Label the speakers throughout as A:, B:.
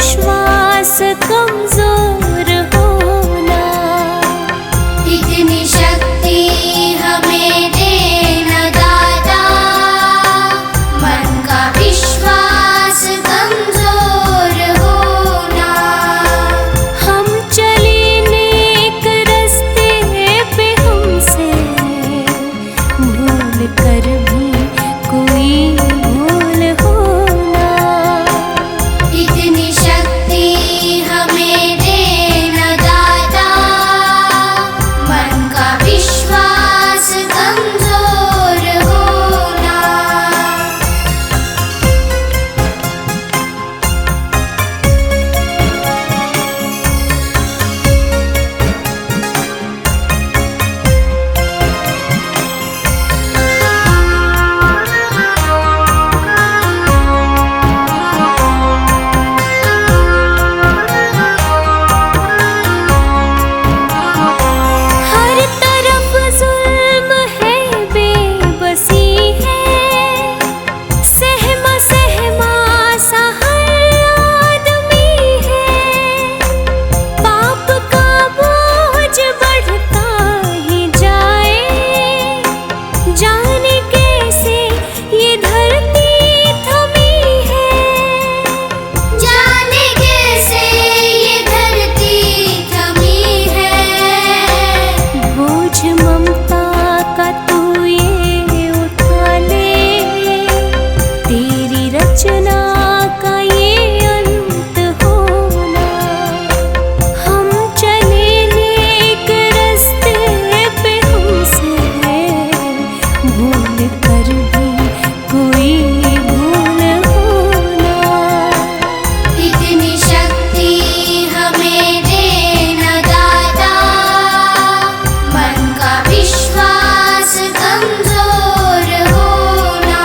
A: विश्वास कमजोर होना।
B: इतनी शक्ति हमें देना दाता, मन का विश्वास कमजोर होना।
A: हम चले नेक रास्ते पे, हमसे भूल कर भी कोई भूल होना।
B: इतनी शक्ति हमें देना दाता, मन का विश्वास कमजोर होना।
A: हर तरफ जुल्म है, बेबसी है, सहमा सहमा सा हर आदमी है। पाप का बोझ बढ़ता ही जाए, जाने कैसे ये धरती थमी है।
B: जाने कैसे ये धरती थमी है।
A: बोझ ममता का तू ये उठा ले, तेरी रचना का ये अंत होना। हम चले नेक रास्ते पे, हमसे भूल कर भी कोई भूल होना।
B: इतनी शक्ति हमें देना दाता, मन का विश्वास कमजोर होना।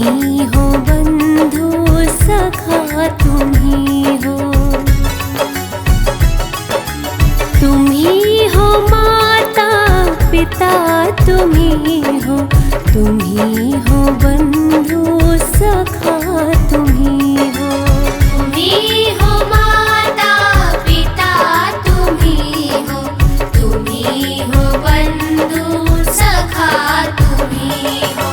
A: तुम्ही हो बंधु सखा तुम्ही हो। तुम्ही हो माता पिता तुम्ही हो। तुम्ही हो बंधु सखा तुम्ही हो।
B: तुम्ही हो माता पिता तुम्ही हो। तुम्ही हो बंधु सखा तुम्ही हो।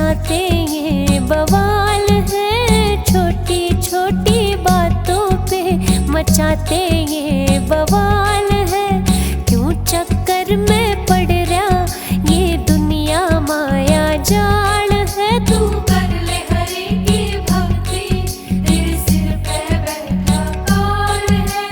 A: मचाते ये बवाल है, छोटी छोटी बातों पे मचाते ये बवाल है। क्यों चक्कर में पड़ रहा ये दुनिया माया जाल है। तू कर ले हरि की भक्ति, तेरे सिर पे बैठा काल है।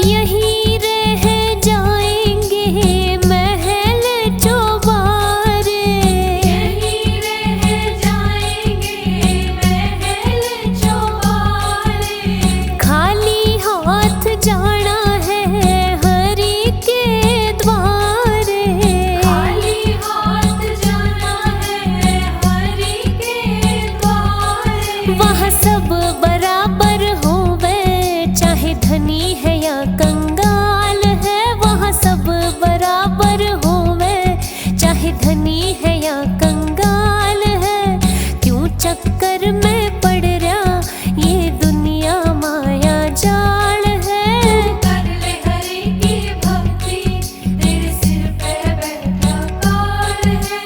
A: यहीं रह जाएंगे महल चौबारे, यहीं रह जाएंगे महल चौबारे। खाली हाथ जाना है हरि के द्वारे, खाली हाथ जाना है हरि के द्वारे। वहाँ सब बराबर होवे, चाहे धनी है या कंगाल है। वहाँ सब बराबर होवे, चाहे धनी है या कंगाल है। क्यों चक्कर में पड़ रहा ये दुनिया माया जाल है। कर ले हरि की भक्ति, तेरे सिर पे बैठा काल है।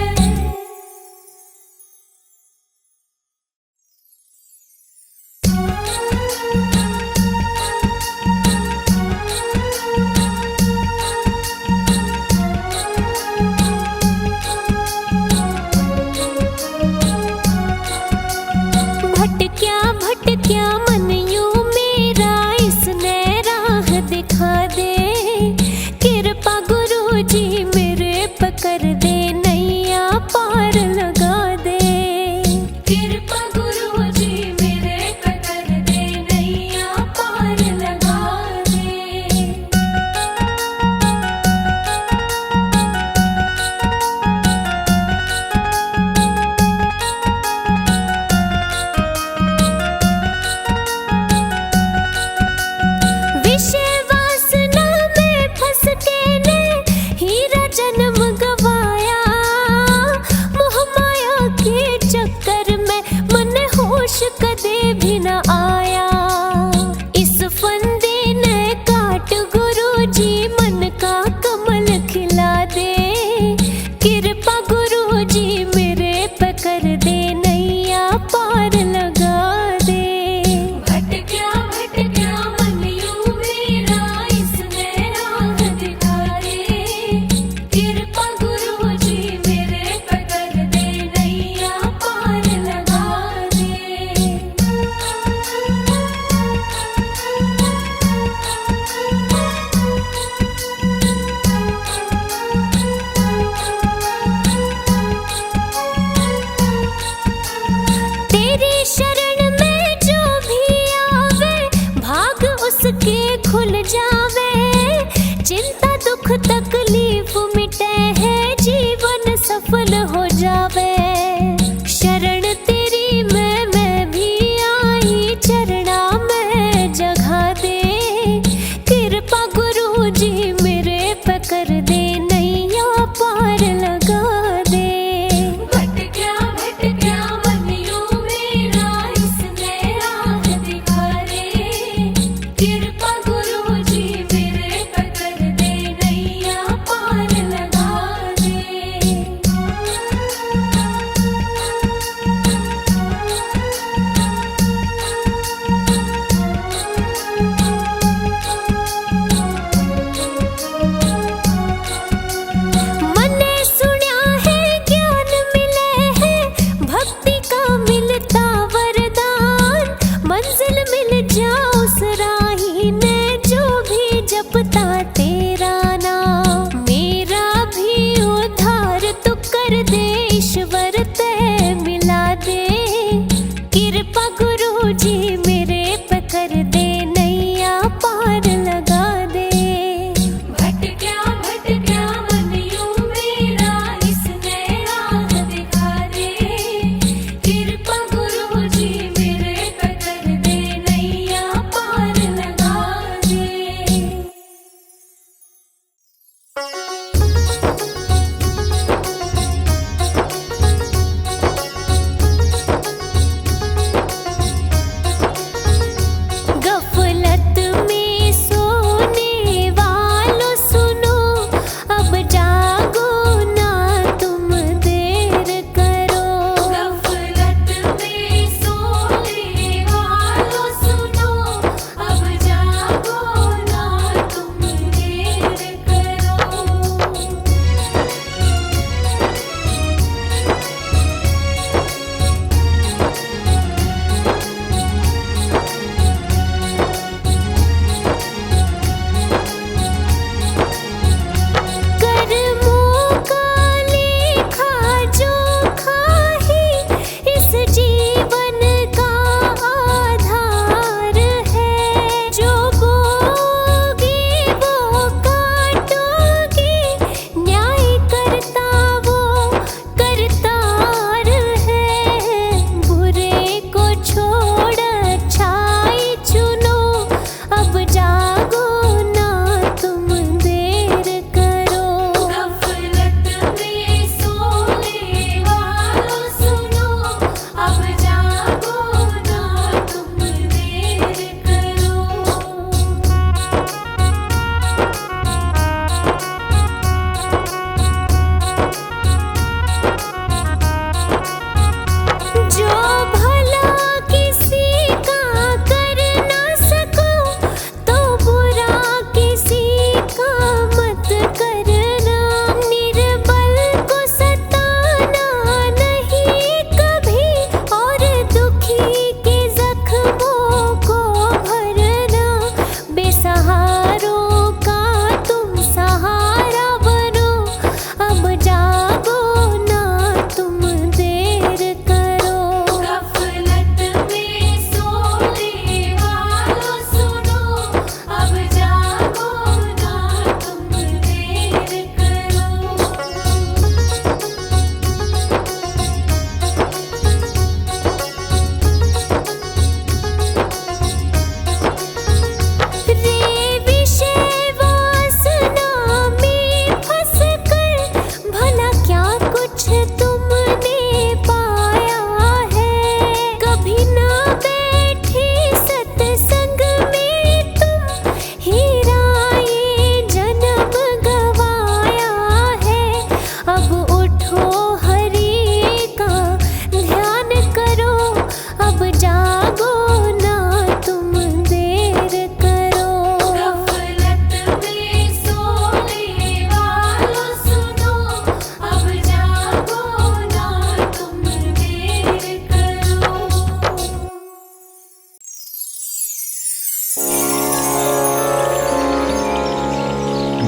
A: भटक्या मन यूं मेरा, इसने राह दिखा दे। कृपा गुरु जी मेरे पे कर दे, नैया पार लगा दे। कृपा गुरु जी मेरे पे कर दे, नैया पार लगा दे। विषय वासना में फंस के ने हीरा जन्म गवाया। मोह माया के चक्कर में मन होश कदे भी न आया। इस फंदे ने काट गुरु जी मन का कमल खिला दे। कृपा गुरु जी मेरे पे कर दे, नैया पार लगा दे। भटक्या मन यूं मेरा, इसने राह दिखा दे। कृपा गुरु जी मेरे पे कर दे, नैया पार लगा दे। तेरी शरण में जो भी आवे, भाग उसके खुल जावे। चिंता दुख तकलीफ मिटे है, जीवन सफल हो जावे। शरण तेरी मैं भी आई, चरणा में जगा दे। कृपा गुरु जी मेरे पे कर दे, नैया पार लगा दे। भटक्या मन यूं मेरा, इसने राह दिखा दे। कृपा गुरु जी मेरे पे कर दे, नैया पार लगा दे। मने सुन्या है ज्ञान मिले है, भक्ति का मिलता वरदान। मंजिल मिल जाओ उस राही ने, जो भी जपता तेरा नाम। मेरा भी उद्धार तू कर दे, ईश्वर ते मिला दे। कृपा गुरु जी मेरे पे कर दे, नैया पार लगा दे। भटक्या मन यूं मेरा, इसने राह दिखा दे। कृपा गुरु जी मेरे पे कर दे,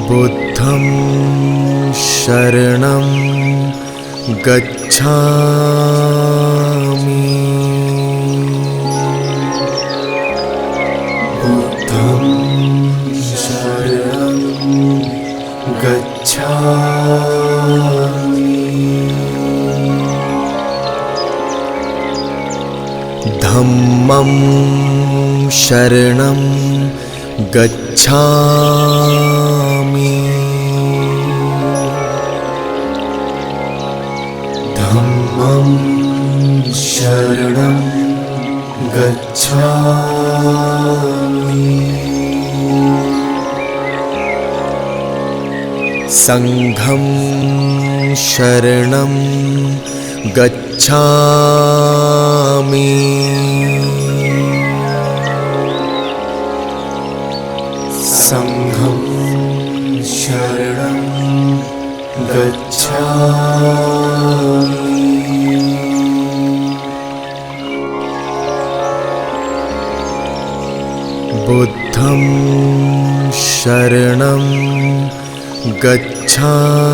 C: बुद्धं शरणं गच्छामि। बुद्धं शरणं गच्छामि। धम्मं शरणं गच्छामि। धम्मं शरणं गच्छामि। संघं शरणं गच्छामि। संघं शरणं गच्छामि। बुद्धं शरणं गच्छामि।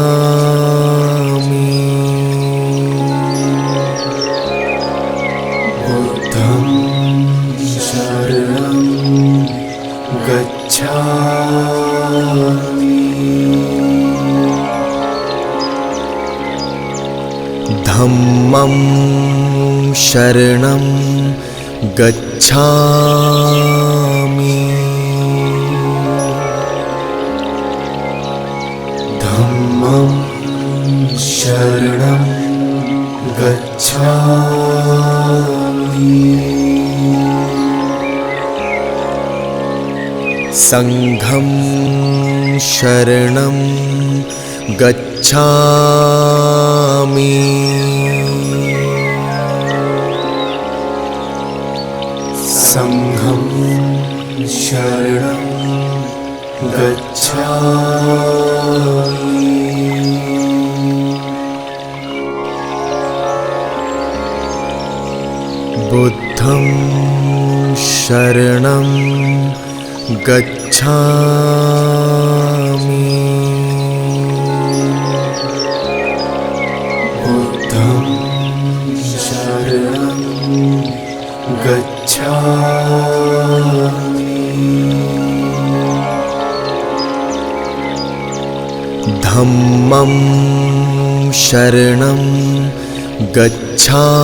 C: बुद्धं शरणं गच्छामि। धम्मं शरणं गच्छामि। धम्मं शरणं गच्छामि। संघं शरणं गच्छामि। संघं शरणं गच्छामि। बुद्धं शरणं गच्छामि। बुद्धं शरणं गच्छामि। धम्मं शरणं गच्छामि।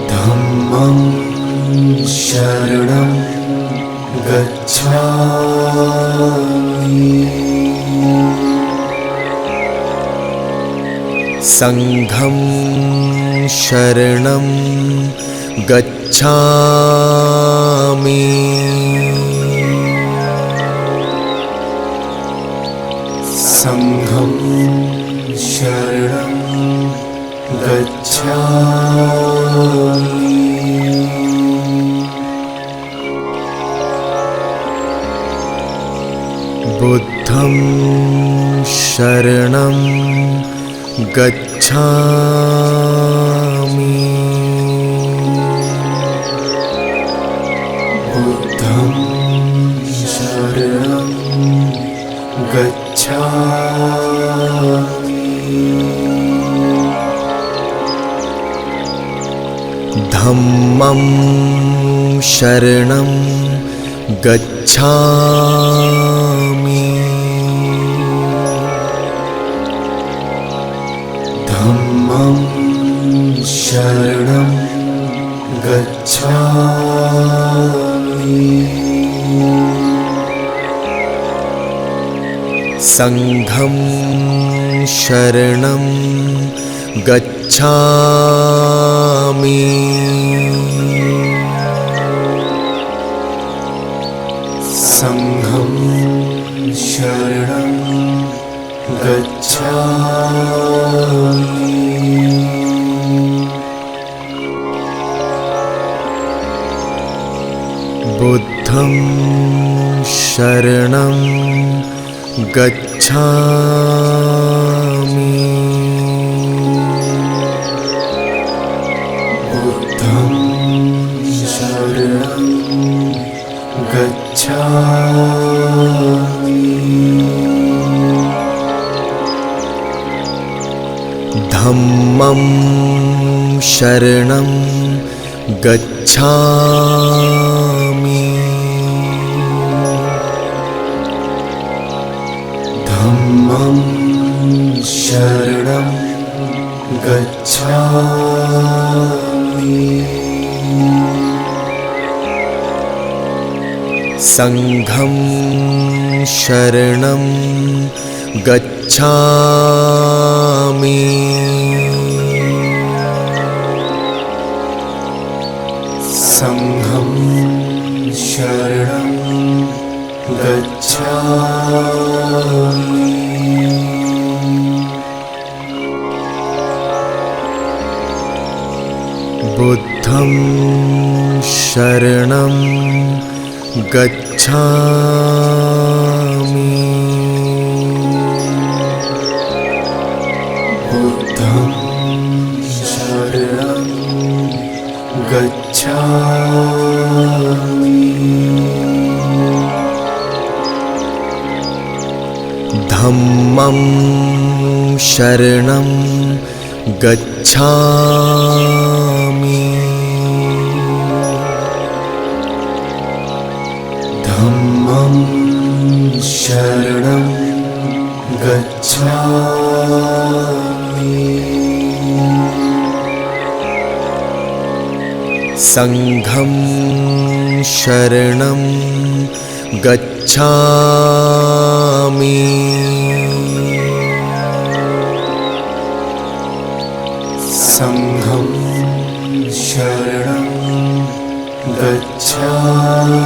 C: धम्मं शरणं गच्छामि। संघं शरणं गच्छामि। संघं शरणं गच्छामि। बुद्धं शरणं गच्छामि। बुद्धं शरणं गच्छामि। धम्मं शरणं गच्छामि। धम्मं शरणं गच्छामि। संघं शरणं गच्छामि। संघं शरणं गच्छामि। बुद्धं शरणं गच्छामि। बुद्धं शरणं धम्मं शरणं गच्छामि धम्मं शरणं गच्छामि संघं शरणं गच्छामि संघं शरणं गच्छामि बुद्धं शरणं गच्छामि बुद्धं शरणं गच्छामि धम्मं शरणं गच्छामि धम्मं शरणं गच्छामि संघं शरणं गच्छामि संघं शरणं गच्छामि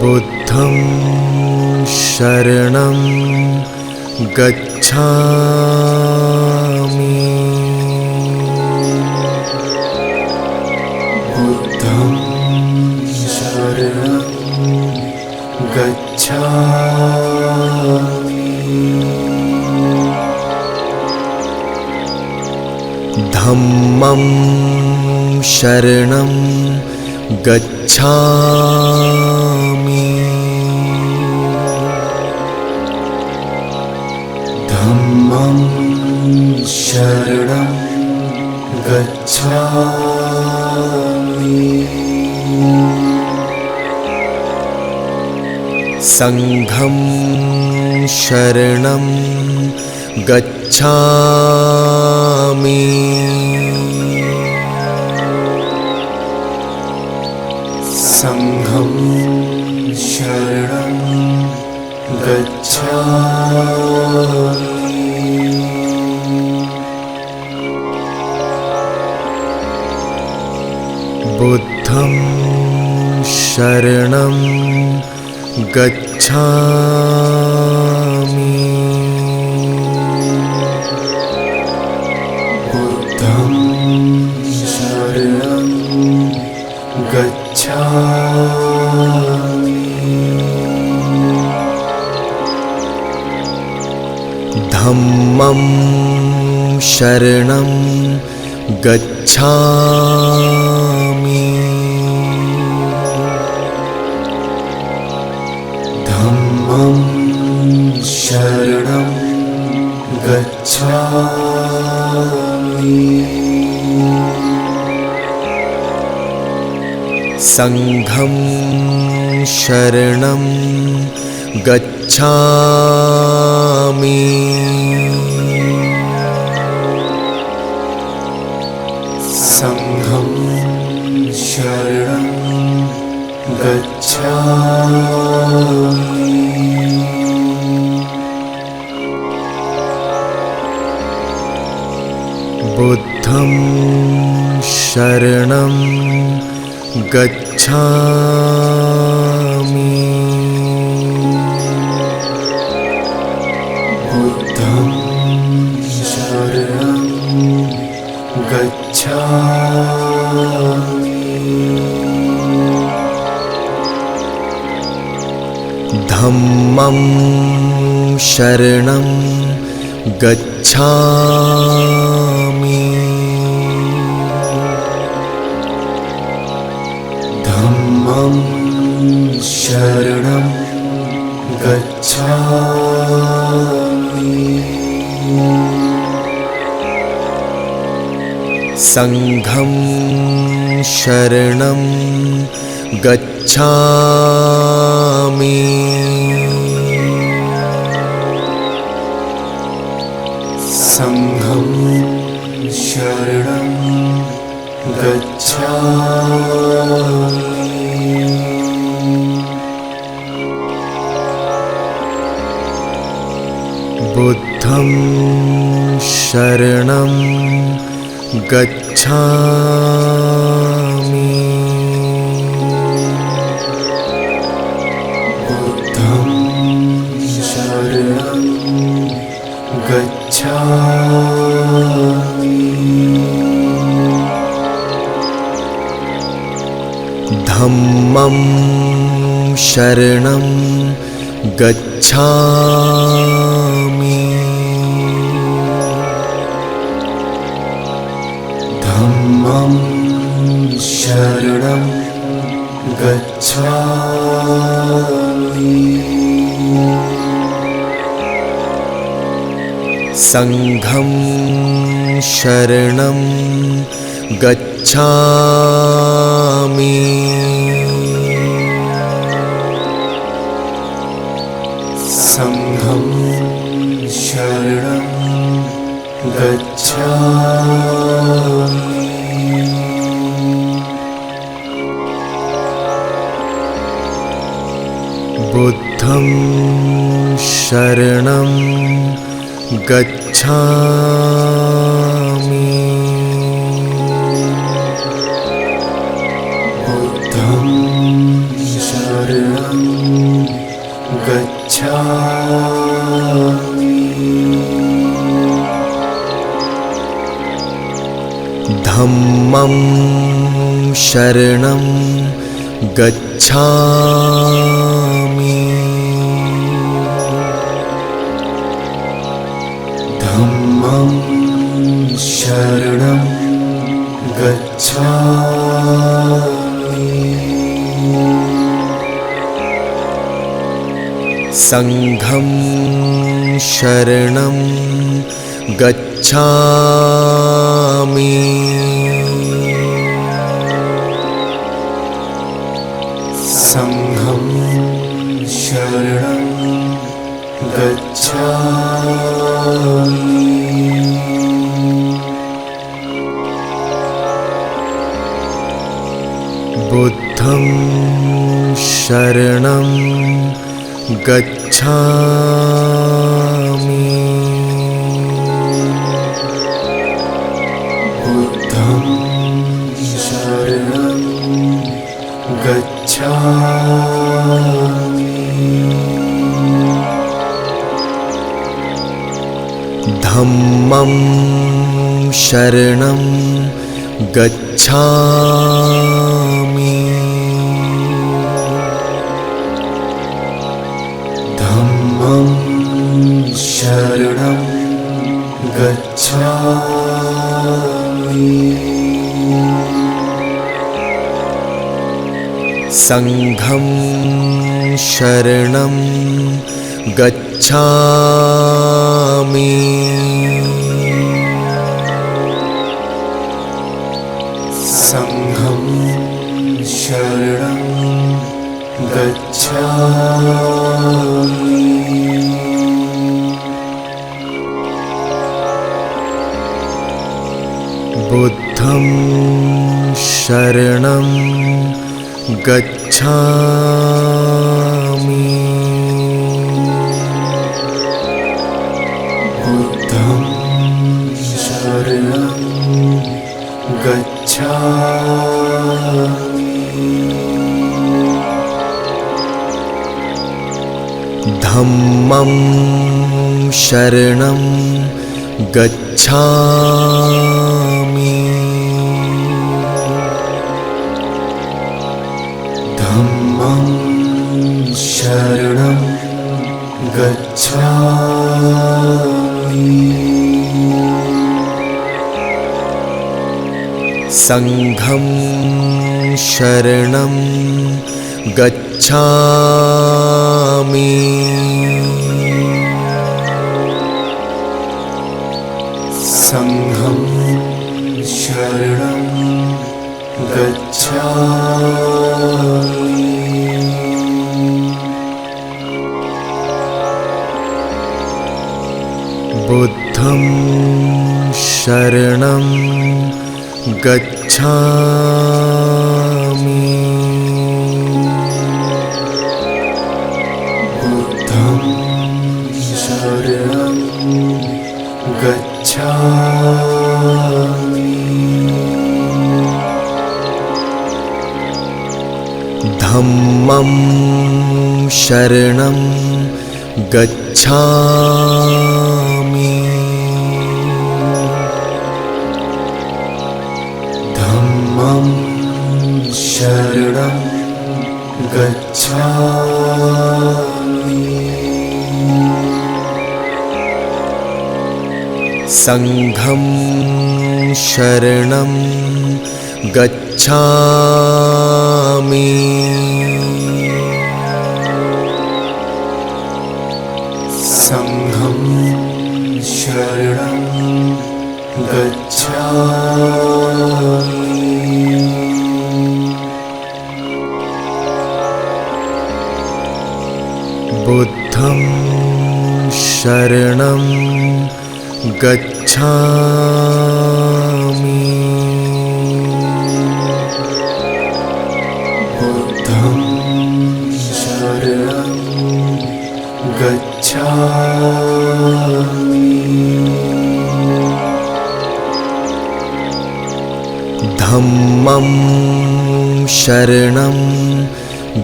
C: बुद्धं शरणं गच्छामि बुद्धं शरणं गच्छामि धम्मं शरणं गच्छामि धम्मं शरणं गच्छामि संघं शरणं गच्छामि संघं शरणं गच्छामि बुद्धं शरणं गच्छामि बुद्धं शरणं गच्छामि धम्मं शरणं गच्छामि धम्मं शरणं गच्छामि संघं शरणं गच्छामि संघं शरणं गच्छामि बुद्धं शरणं गच्छामि बुद्धं शरणं गच्छामि धम्मं शरणं गच्छामि धम्मं शरणं संघं शरणं गच्छामि संघं शरणं गच्छामि बुद्धं शरणं गच्छामि बुद्धं शरणं गच्छामि धम्मं शरणं गच्छामि धम्मं शरणं गच्छामि संघं शरणं गच्छामि संघं शरणं गच्छामि बुद्धं शरणं गच्छामि बुद्धं शरणं गच्छामि धम्मं शरणं गच्छामि धम्मं शरणं गच्छामि संघं शरणं गच्छामि संघं शरणं गच्छामि बुद्धं शरणं गच्छामि बुद्धं शरणं गच्छामि धम्मं शरणं गच्छामि धम्मं शरणं गच्छामि संघं शरणं गच्छामि संघं शरणं गच्छामि बुद्धं शरणं गच्छामि बुद्धं शरणं गच्छामि धम्मं शरणं गच्छामि धम्मं शरणं गच्छामि संघं शरणं गच्छामि बुद्धं शरणं गच्छामि। बुद्धं शरणं गच्छामि। धम्मं शरणं गच्छामि। धम्मं शरणं गच्छामि। संघं शरणं गच्छामि। संघं शरणं गच्छामि। बुद्धं शरणं गच्छामि। बुद्धं शरणं गच्छामि। धम्मं शरणं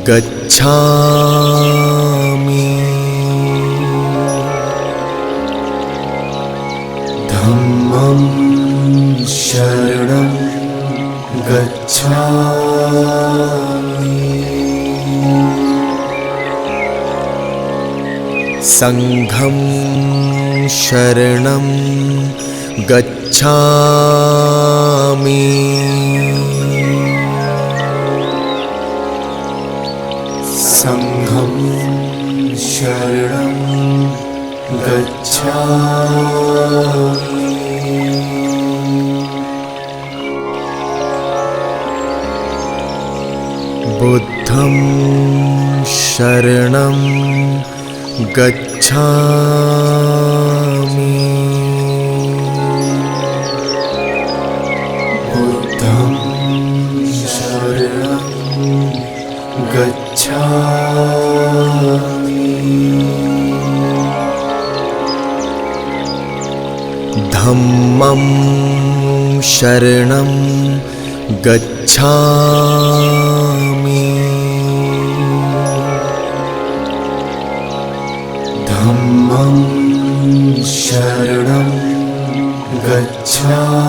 C: गच्छामि। धम्मं शरणं गच्छामि। संघं शरणं गच्छामि। संघं शरणं गच्छामि। बुद्धं शरणं गच्छामि। बुद्धं शरणं गच्छामि। धम्मं शरणं गच्छामि। धम्मं शरणं गच्छामि।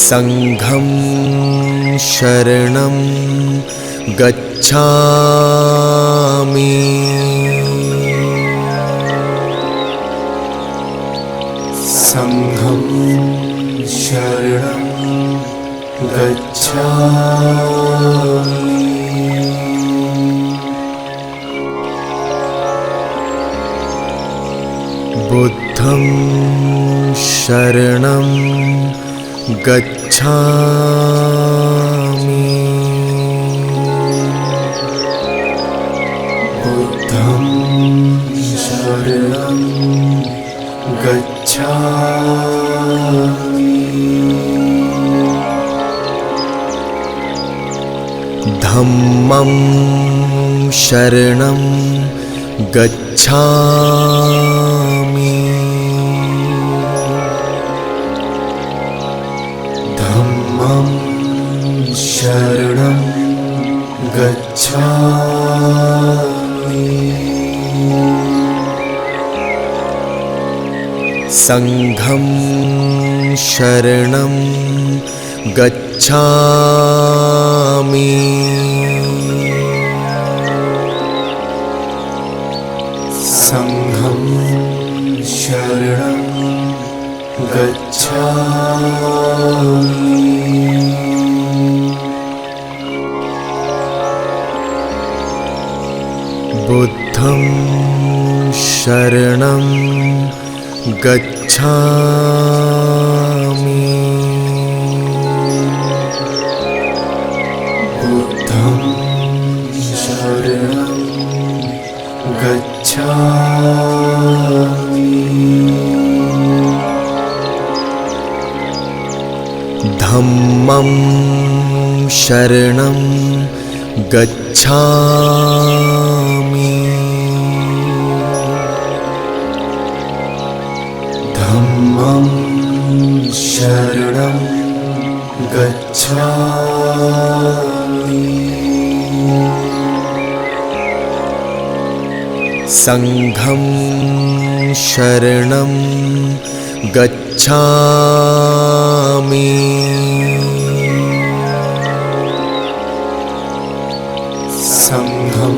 C: संघं शरणं गच्छामि। संघं शरणं गच्छामि। बुद्धं शरणं गच्छामि। बुद्धं शरणं गच्छामि। धम्मं शरणं गच्छामि। धम्मं शरणं गच्छामि। संघं शरणं गच्छामि। संघं शरणं गच्छामि। बुद्धं शरणं गच्छामि। बुद्धं शरणं धम्मं शरणं गच्छामि धम्मं शरणं गच्छामि संघं शरणं गच्छामि संघं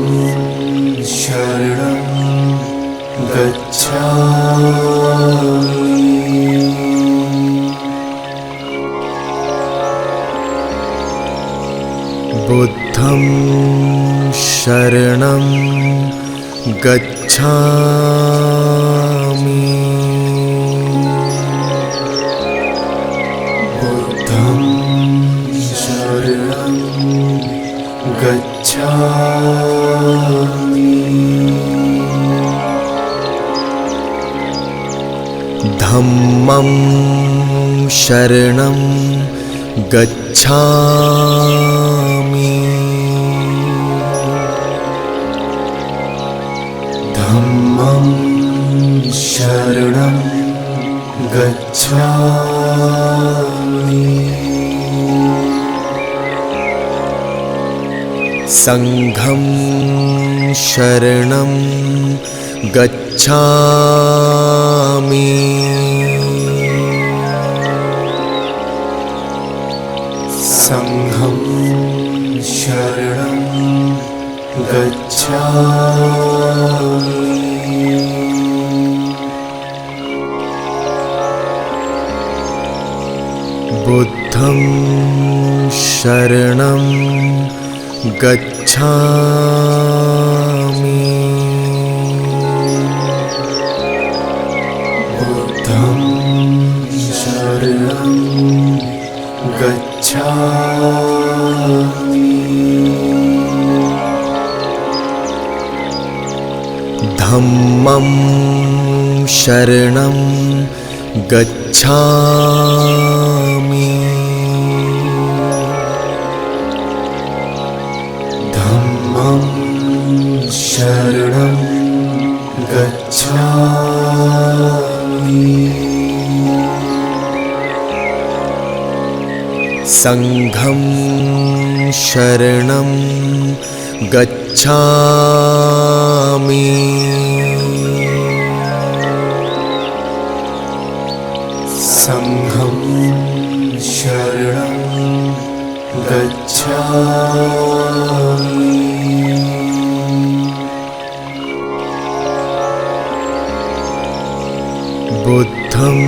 C: शरणं गच्छामि बुद्धं शरणं गच्छामि बुद्धं शरणं गच्छामि धम्मं शरणं गच्छामि धम्मं शरणं गच्छामि संघं शरणं गच्छामि संघं शरणं गच्छामि बुद्धं शरणं गच्छामि बुद्धं शरणं गच्छामि धम्मं शरणं गच्छामि धम्मं शरणं गच्छामि संघं शरणं गच्छामि संघं शरणं गच्छामि बुद्धं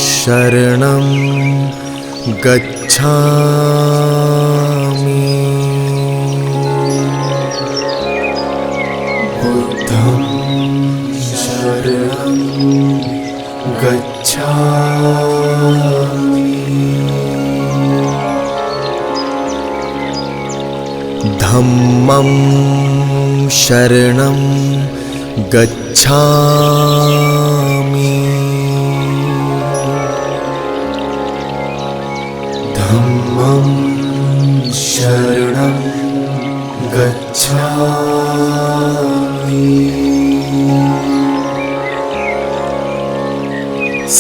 C: शरणं गच्छामि बुद्धं शरणं गच्छामि धम्मं शरणं गच्छामि धम्मं शरणं गच्छामि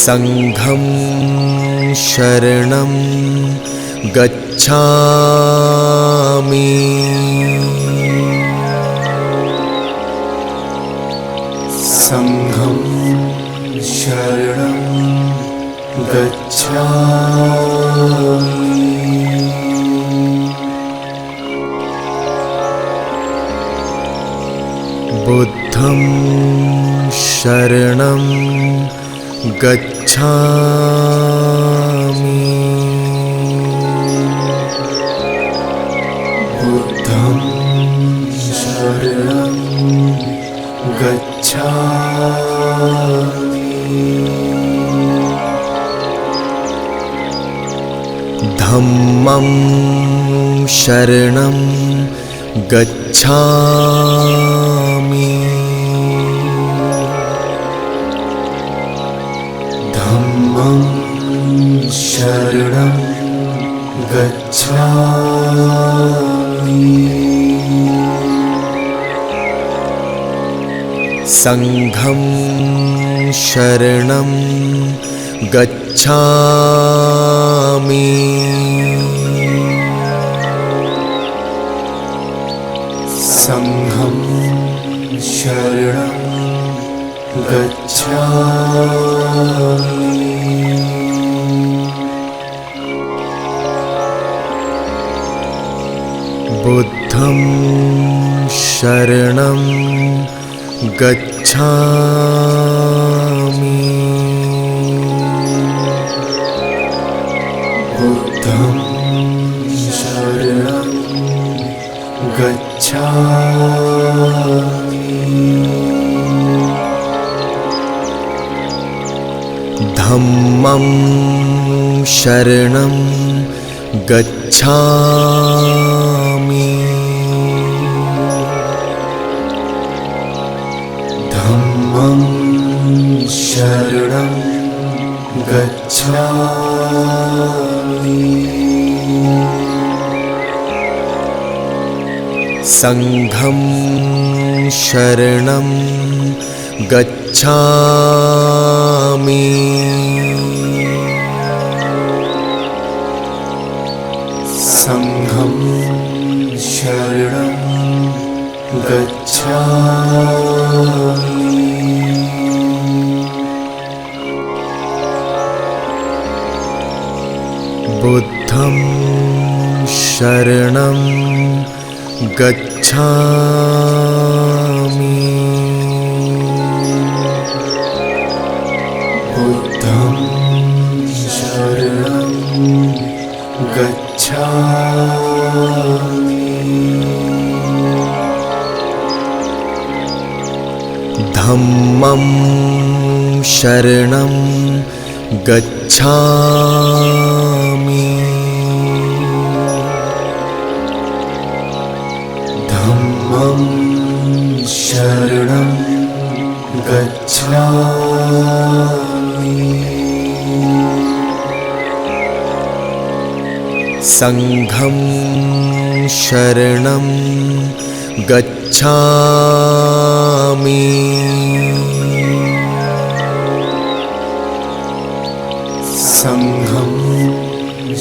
C: संघं शरणं गच्छामि संघं शरणं गच्छामि बुद्धं शरणं गच्छामि बुद्धं शरणं गच्छामि धम्मं शरणं गच्छामि धम्मं शरणं गच्छामि संघं शरणं गच्छामि संघं शरणं गच्छामि बुद्धं शरणं गच्छामि बुद्धं शरणं गच्छामि धम्मं शरणं गच्छामि धम्मं शरणं गच्छामि संघं शरणं गच्छामि संघं शरणं गच्छामि बुद्धं शरणं गच्छामि बुद्धं शरणं गच्छामि धम्मं शरणं गच्छामि धम्मं शरणं गच्छामि संघं शरणं गच्छामि संघं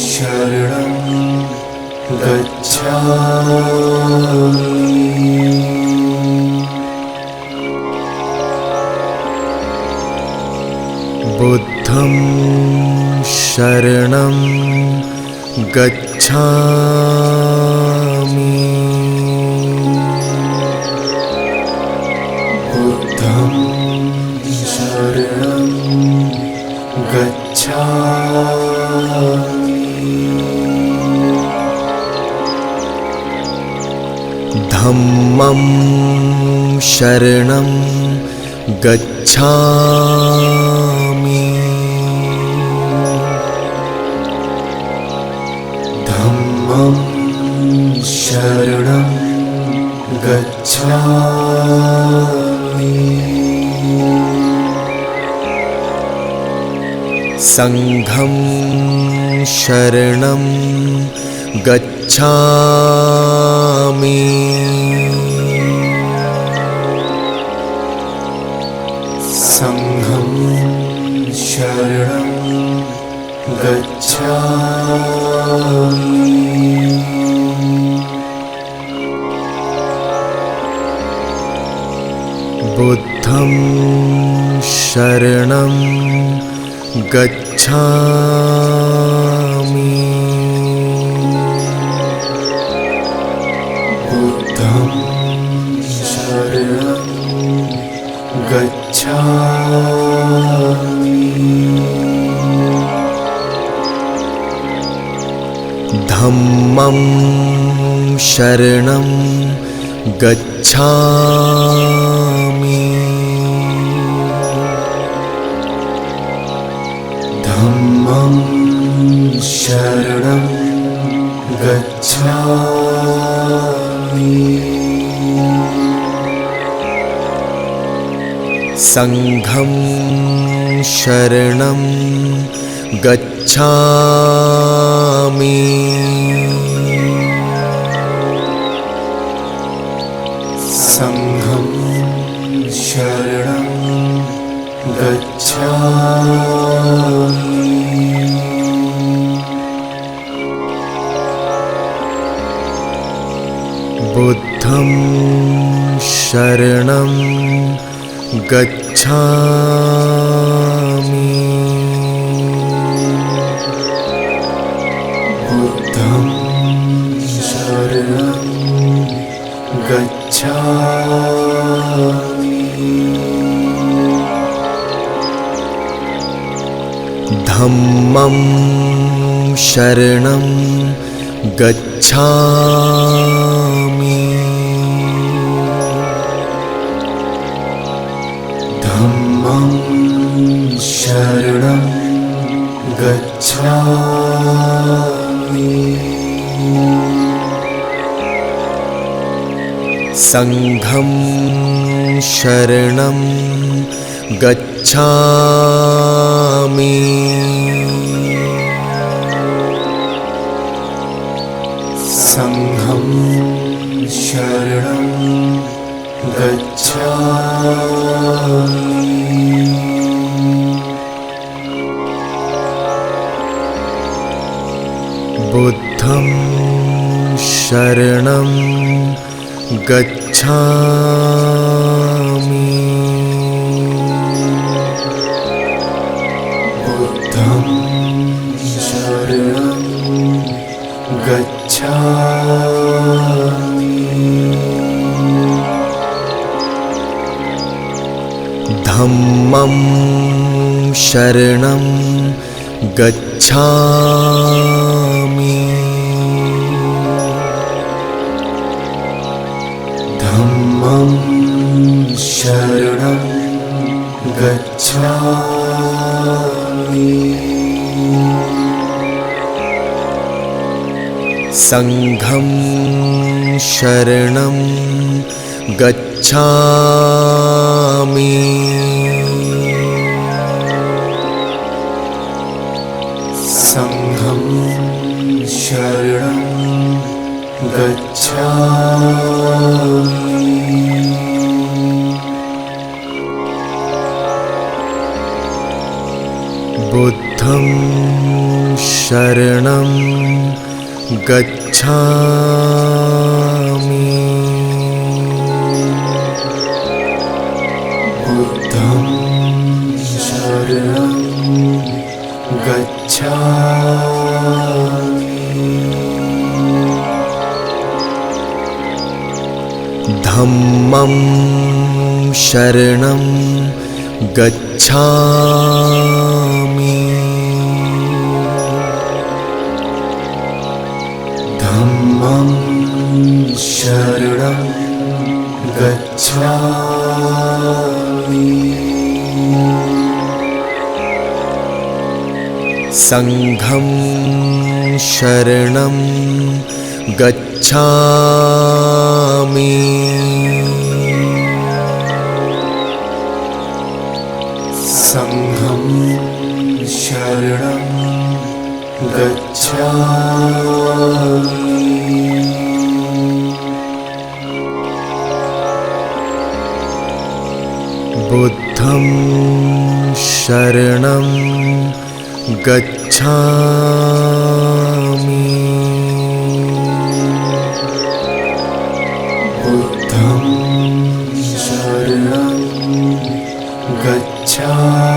C: शरणं गच्छामि बुद्धं शरणं गच्छामि बुद्धं शरणं गच्छामि धम्मं शरणं गच्छामि धम्मं शरणं गच्छामि संघं शरणं गच्छामि संघं शरणं गच्छामि बुद्धं शरणं गच्छामि बुद्धं शरणं गच्छामि धम्मं शरणं गच्छामि धम्मं शरणं गच्छामि संघं शरणं गच्छामि संघं शरणं गच्छामि बुद्धं शरणं गच्छामि बुद्धं शरणं गच्छामि धम्मं शरणं गच्छामि धम्मं शरणं गच्छामि संघं शरणं गच्छामि संघं शरणं गच्छामि बुद्धं शरणं गच्छामि बुद्धं शरणं गच्छामि धम्मं शरणं गच्छामि धम्मं शरणं गच्छामि संघं शरणं गच्छामि संघं शरणं गच्छामि बुद्धं शरणं गच्छामि बुद्धं शरणं गच्छामि धम्मं शरणं गच्छामि धम्मं शरणं गच्छामि संघं शरणं गच्छामि संघं शरणं गच्छामि बुद्धं शरणं गच्छामि बुद्धं शरणं गच्छामि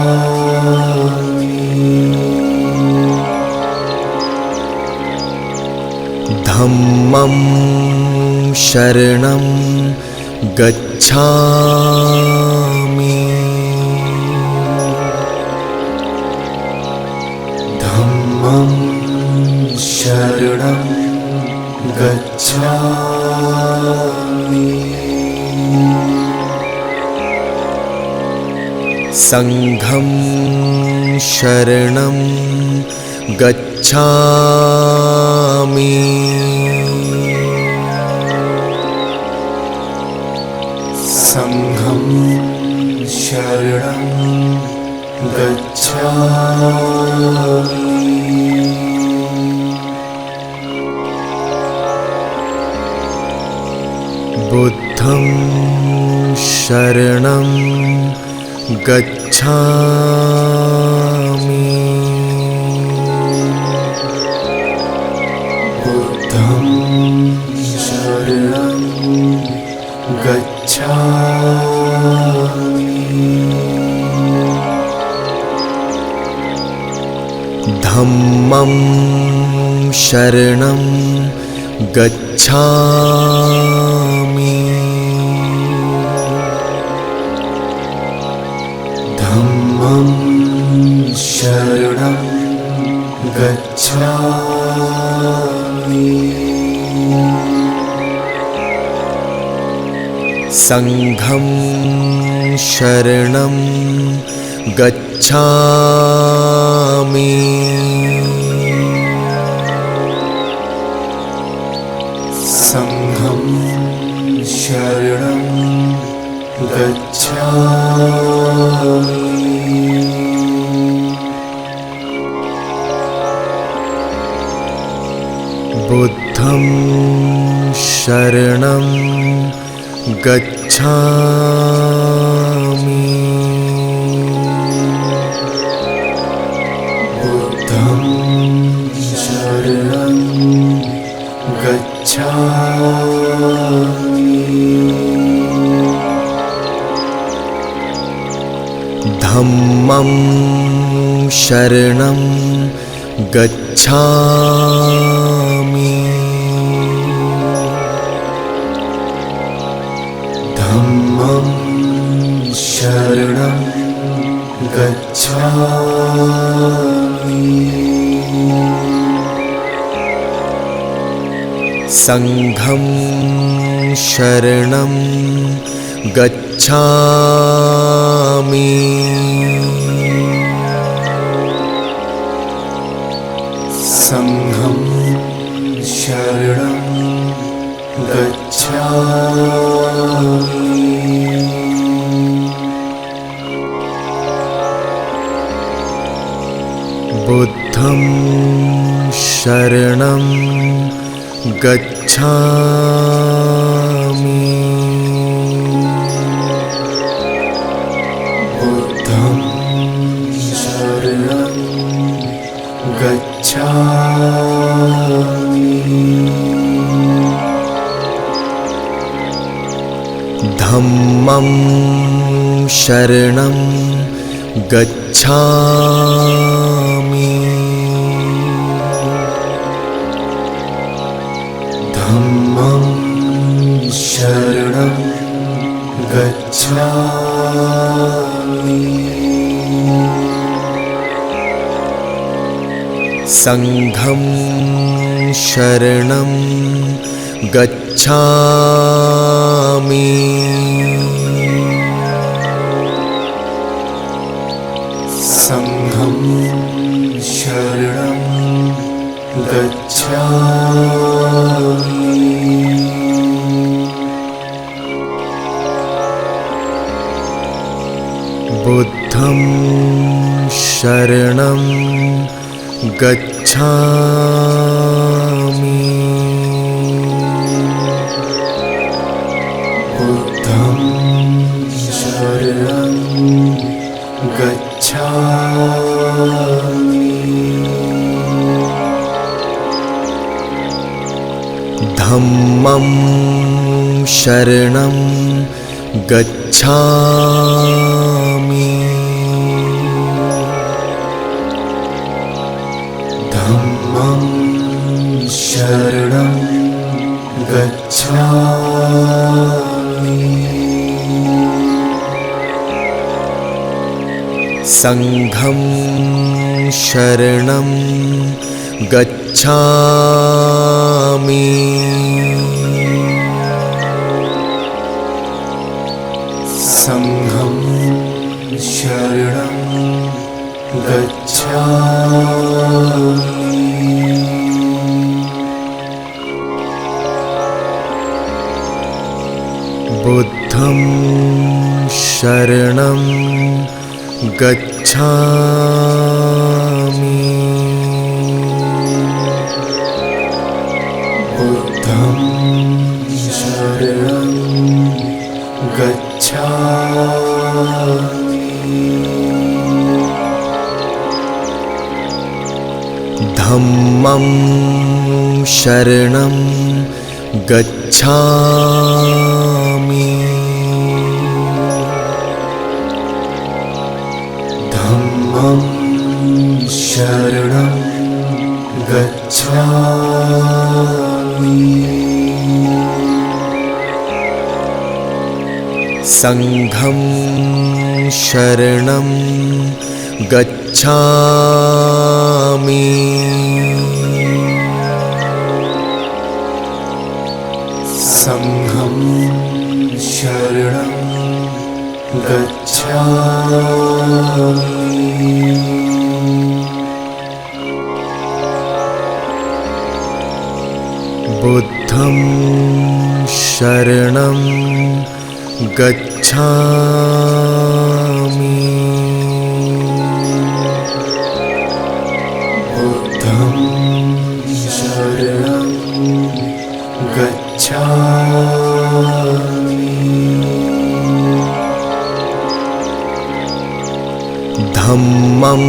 C: धम्मं शरणं गच्छामि धम्मं शरणं गच्छामि संघं शरणं गच्छामि संघं शरणं बुद्धं शरणं गच्छामि बुद्धं शरणं गच्छामि धम्मं शरणं गच्छामि धम्मं शरणं गच्छामि संघं शरणं गच्छामि संघं शरणं गच्छामि बुद्धं शरणं गच्छामि बुद्धं शरणं गच्छामि धम्मं शरणं गच्छामि धम्मं शरणं गच्छामि संघं शरणं गच्छामि संघं शरणं गच्छामि बुद्धं शरणं गच्छामि बुद्धं शरणं गच्छामि धम्मं शरणं गच्छामि धम्मं शरणं गच्छामि संघं शरणं गच्छामि संघं शरणं गच्छामि बुद्धं शरणं गच्छामि धम्मं शरणं गच्छामि संघं शरणं गच्छामि संघं शरणं गच्छामि बुद्धं शरणं गच्छामि बुद्धं शरणं गच्छामि संघं शरणं गच्छामि बुद्धं शरणं गच्छामि संघं शरणं गच्छामि बुद्धं शरणं गच्छामि संघं शरणं गच्छामि बुद्धं धम्मं शरणं गच्छामि धम्मं शरणं गच्छामि संघं शरणं गच्छामि संघं शरणं गच्छामि बुद्धं शरणं गच्छामि बुद्धं शरणं गच्छामि धम्मं शरणं गच्छामि धम्मं शरणं गच्छामि संघं शरणं गच्छामि संघं शरणं गच्छामि बुद्धं शरणं गच्छामि बुद्धं शरणं गच्छामि धम्मं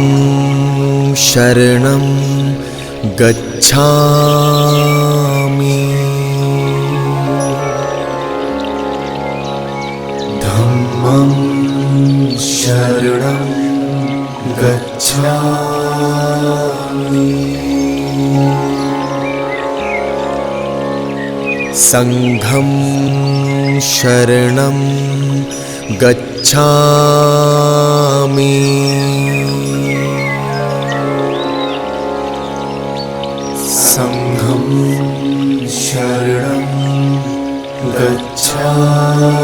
C: शरणं गच्छामि धम्मं शरणं गच्छामि संघं शरणं गच्छामि संघं शरणं गच्छामि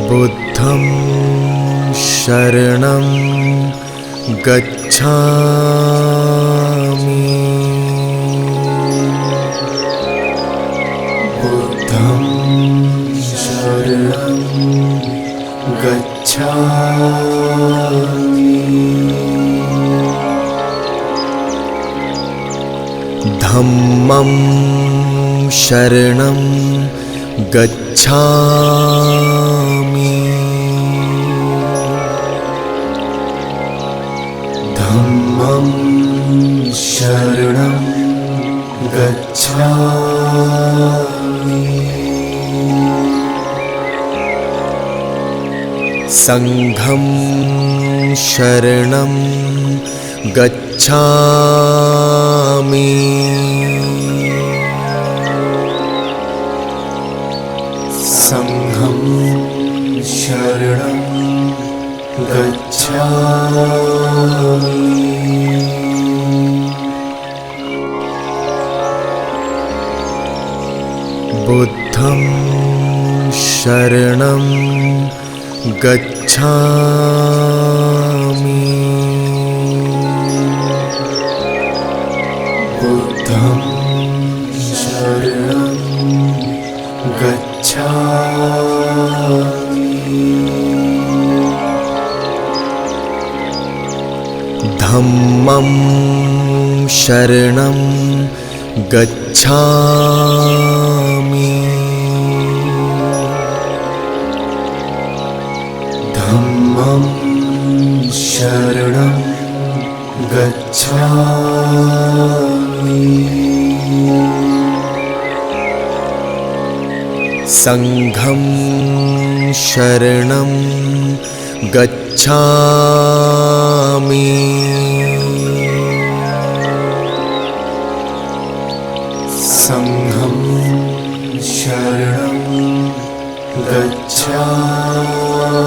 C: बुद्धं शरणं गच्छामि बुद्धं शरणं गच्छामि धम्मं शरणं गच्छामि धम्मं शरणं गच्छामि संघं शरणं गच्छामि संघं शरणं गच्छामि बुद्धं शरणं गच्छामि बुद्धं शरणं गच्छामि धम्मं शरणं गच्छामि धम्मं शरणं गच्छामि संघं शरणं गच्छामि संघं शरणं गच्छामि